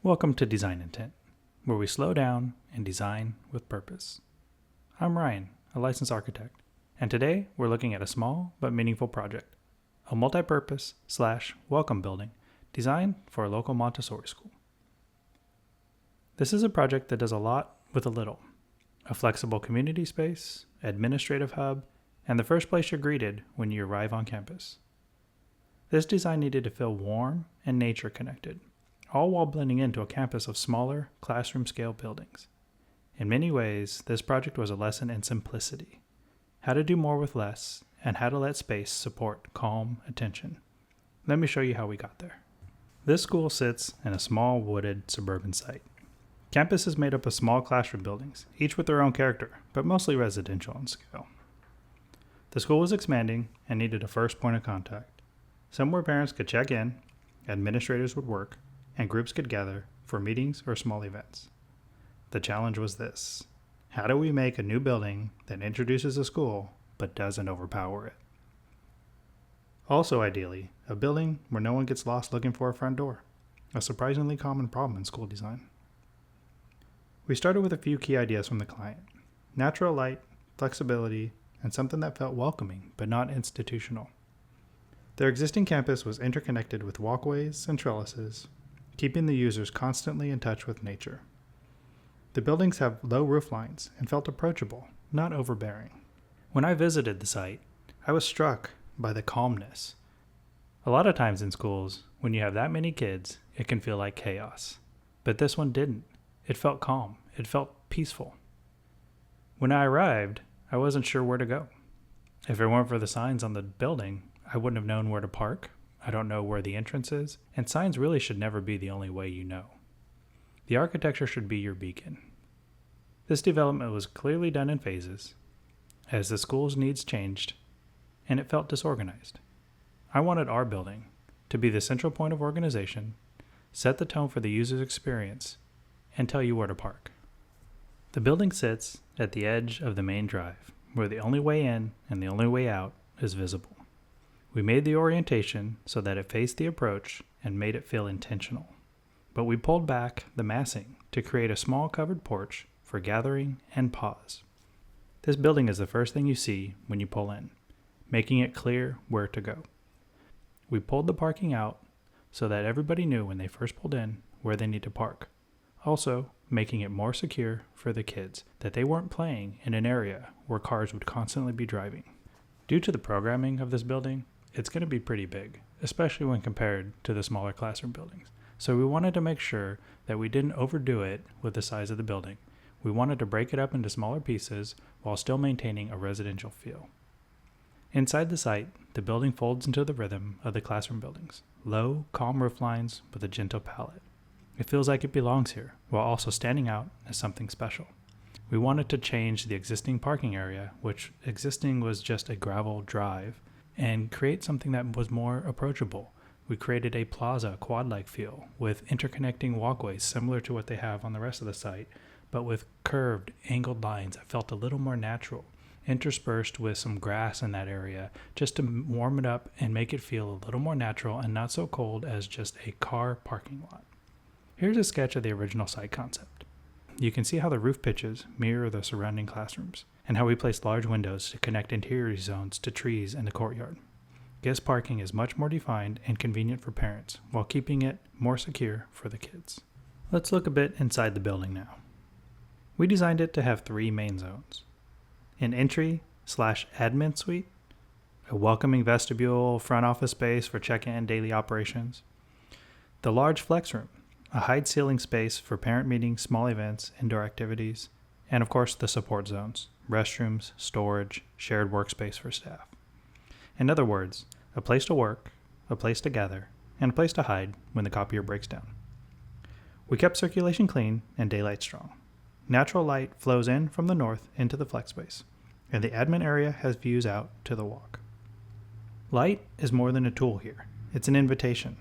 Welcome to Design Intent, where we slow down and design with purpose. I'm Ryan, a licensed architect, and today we're looking at a small but meaningful project, a multipurpose/welcome building designed for a local Montessori school. This is a project that does a lot with a little: a flexible community space, administrative hub, and the first place you're greeted when you arrive on campus. This design needed to feel warm and nature connected, all while blending into a campus of smaller, classroom-scale buildings. In many ways, this project was a lesson in simplicity, how to do more with less, and how to let space support calm attention. Let me show you how we got there. This school sits in a small wooded suburban site. Campus is made up of small classroom buildings, each with their own character, but mostly residential in scale. The school was expanding and needed a first point of contact, somewhere parents could check in, administrators would work, and groups could gather for meetings or small events. The challenge was this: how do we make a new building that introduces a school but doesn't overpower it? Also ideally, a building where no one gets lost looking for a front door, a surprisingly common problem in school design. We started with a few key ideas from the client: natural light, flexibility, and something that felt welcoming but not institutional. Their existing campus was interconnected with walkways and trellises, keeping the users constantly in touch with nature. The buildings have low roof lines and felt approachable, not overbearing. When I visited the site, I was struck by the calmness. A lot of times in schools, when you have that many kids, it can feel like chaos. But this one didn't. It felt calm. It felt peaceful. When I arrived, I wasn't sure where to go. If it weren't for the signs on the building, I wouldn't have known where to park. I don't know where the entrance is, and signs really should never be the only way you know. The architecture should be your beacon. This development was clearly done in phases, as the school's needs changed, and it felt disorganized. I wanted our building to be the central point of organization, set the tone for the user's experience, and tell you where to park. The building sits at the edge of the main drive, where the only way in and the only way out is visible. We made the orientation so that it faced the approach and made it feel intentional. But we pulled back the massing to create a small covered porch for gathering and pause. This building is the first thing you see when you pull in, making it clear where to go. We pulled the parking out so that everybody knew when they first pulled in where they need to park. Also, making it more secure for the kids that they weren't playing in an area where cars would constantly be driving. Due to the programming of this building, it's going to be pretty big, especially when compared to the smaller classroom buildings. So we wanted to make sure that we didn't overdo it with the size of the building. We wanted to break it up into smaller pieces while still maintaining a residential feel. Inside the site, the building folds into the rhythm of the classroom buildings. Low, calm roof lines with a gentle palette. It feels like it belongs here, while also standing out as something special. We wanted to change the existing parking area, which existing was just a gravel drive, and create something that was more approachable. We created a plaza quad-like feel with interconnecting walkways similar to what they have on the rest of the site, but with curved, angled lines that felt a little more natural, interspersed with some grass in that area just to warm it up and make it feel a little more natural and not so cold as just a car parking lot. Here's a sketch of the original site concept. You can see how the roof pitches mirror the surrounding classrooms, and how we placed large windows to connect interior zones to trees in the courtyard. Guest parking is much more defined and convenient for parents, while keeping it more secure for the kids. Let's look a bit inside the building now. We designed it to have 3 main zones: an entry/admin suite, a welcoming vestibule, front office space for check-in and daily operations, the large flex room, a high-ceiling space for parent meetings, small events, indoor activities, and of course the support zones, restrooms, storage, shared workspace for staff. In other words, a place to work, a place to gather, and a place to hide when the copier breaks down. We kept circulation clean and daylight strong. Natural light flows in from the north into the flex space, and the admin area has views out to the walk. Light is more than a tool here. It's an invitation.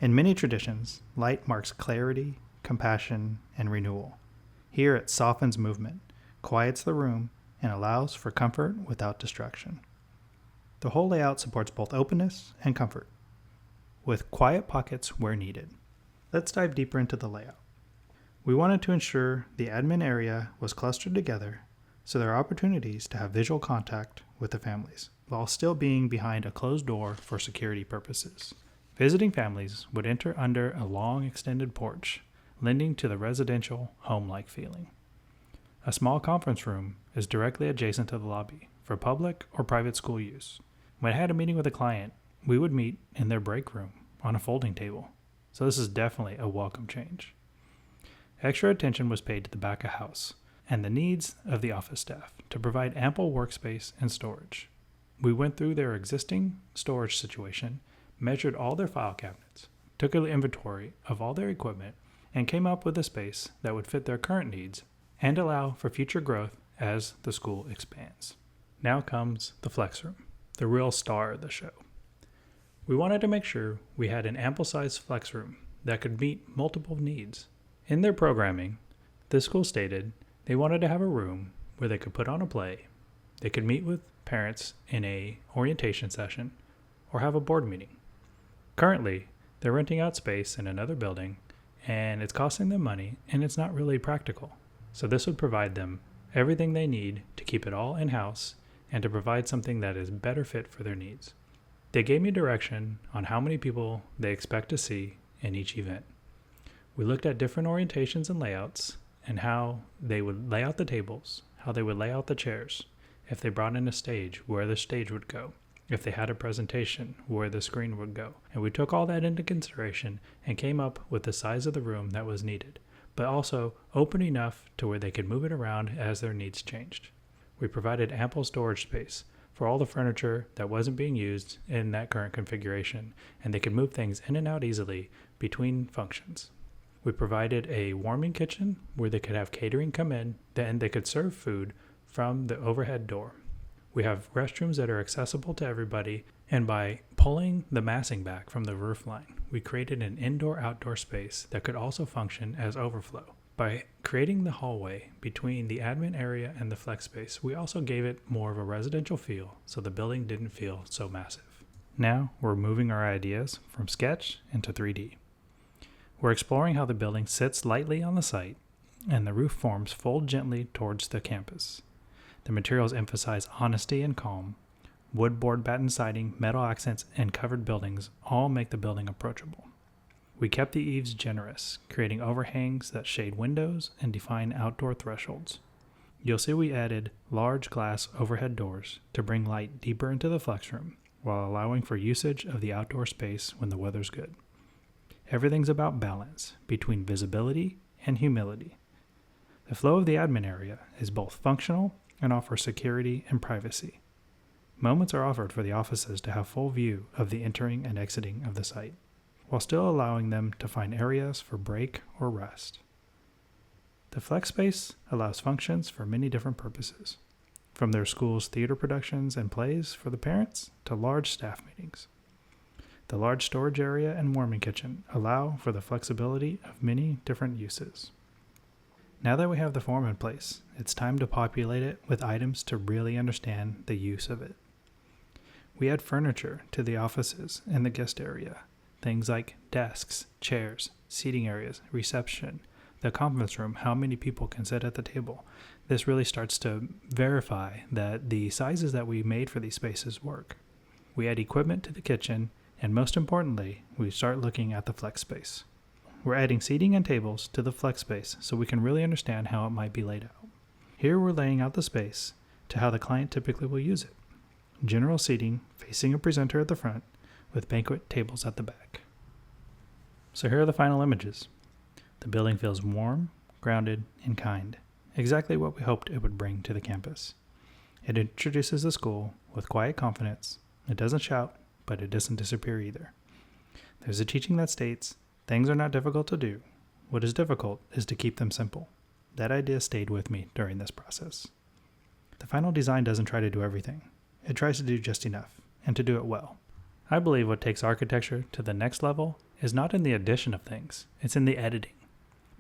In many traditions, light marks clarity, compassion, and renewal. Here it softens movement, quiets the room, and allows for comfort without distraction. The whole layout supports both openness and comfort, with quiet pockets where needed. Let's dive deeper into the layout. We wanted to ensure the admin area was clustered together so there are opportunities to have visual contact with the families, while still being behind a closed door for security purposes. Visiting families would enter under a long extended porch, lending to the residential home-like feeling. A small conference room is directly adjacent to the lobby for public or private school use. When I had a meeting with a client, we would meet in their break room on a folding table, so this is definitely a welcome change. Extra attention was paid to the back of house and the needs of the office staff to provide ample workspace and storage. We went through their existing storage situation, measured all their file cabinets, took an inventory of all their equipment, and came up with a space that would fit their current needs and allow for future growth as the school expands. Now comes the flex room, the real star of the show. We wanted to make sure we had an ample-sized flex room that could meet multiple needs. In their programming, the school stated they wanted to have a room where they could put on a play, they could meet with parents in a orientation session, or have a board meeting. Currently, they're renting out space in another building, and it's costing them money, and it's not really practical. So this would provide them everything they need to keep it all in-house and to provide something that is better fit for their needs. They gave me direction on how many people they expect to see in each event. We looked at different orientations and layouts and how they would lay out the tables, how they would lay out the chairs, if they brought in a stage, where the stage would go, if they had a presentation, where the screen would go. And we took all that into consideration and came up with the size of the room that was needed, but also open enough to where they could move it around as their needs changed. We provided ample storage space for all the furniture that wasn't being used in that current configuration, and they could move things in and out easily between functions. We provided a warming kitchen where they could have catering come in, then they could serve food from the overhead door. We have restrooms that are accessible to everybody, and by pulling the massing back from the roof line, we created an indoor-outdoor space that could also function as overflow. By creating the hallway between the admin area and the flex space, we also gave it more of a residential feel, so the building didn't feel so massive. Now we're moving our ideas from sketch into 3D. We're exploring how the building sits lightly on the site and the roof forms fold gently towards the campus. The materials emphasize honesty and calm. Wood board batten siding, metal accents, and covered buildings all make the building approachable. We kept the eaves generous, creating overhangs that shade windows and define outdoor thresholds. You'll see we added large glass overhead doors to bring light deeper into the flex room while allowing for usage of the outdoor space when the weather's good. Everything's about balance between visibility and humility. The flow of the admin area is both functional and offers security and privacy. Moments are offered for the offices to have full view of the entering and exiting of the site, while still allowing them to find areas for break or rest. The flex space allows functions for many different purposes, from their school's theater productions and plays for the parents to large staff meetings. The large storage area and warming kitchen allow for the flexibility of many different uses. Now that we have the form in place, it's time to populate it with items to really understand the use of it. We add furniture to the offices and the guest area, things like desks, chairs, seating areas, reception, the conference room, how many people can sit at the table. This really starts to verify that the sizes that we made for these spaces work. We add equipment to the kitchen, and most importantly, we start looking at the flex space. We're adding seating and tables to the flex space so we can really understand how it might be laid out. Here we're laying out the space to how the client typically will use it. General seating facing a presenter at the front with banquet tables at the back. So here are the final images. The building feels warm, grounded, and kind, exactly what we hoped it would bring to the campus. It introduces the school with quiet confidence. It doesn't shout, but it doesn't disappear either. There's a teaching that states, things are not difficult to do. What is difficult is to keep them simple. That idea stayed with me during this process. The final design doesn't try to do everything. It tries to do just enough, and to do it well. I believe what takes architecture to the next level is not in the addition of things, it's in the editing.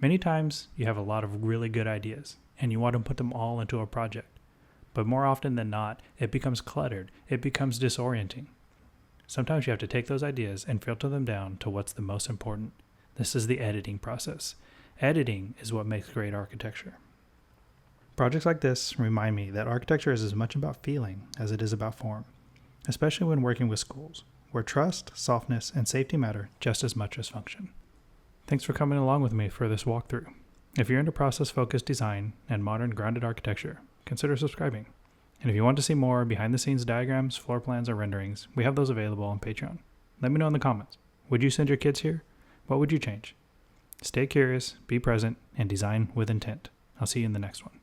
Many times you have a lot of really good ideas, and you want to put them all into a project. But more often than not, it becomes cluttered, it becomes disorienting. Sometimes you have to take those ideas and filter them down to what's the most important. This is the editing process. Editing is what makes great architecture. Projects like this remind me that architecture is as much about feeling as it is about form, especially when working with schools, where trust, softness, and safety matter just as much as function. Thanks for coming along with me for this walkthrough. If you're into process-focused design and modern grounded architecture, consider subscribing. And if you want to see more behind-the-scenes diagrams, floor plans, or renderings, we have those available on Patreon. Let me know in the comments. Would you send your kids here? What would you change? Stay curious, be present, and design with intent. I'll see you in the next one.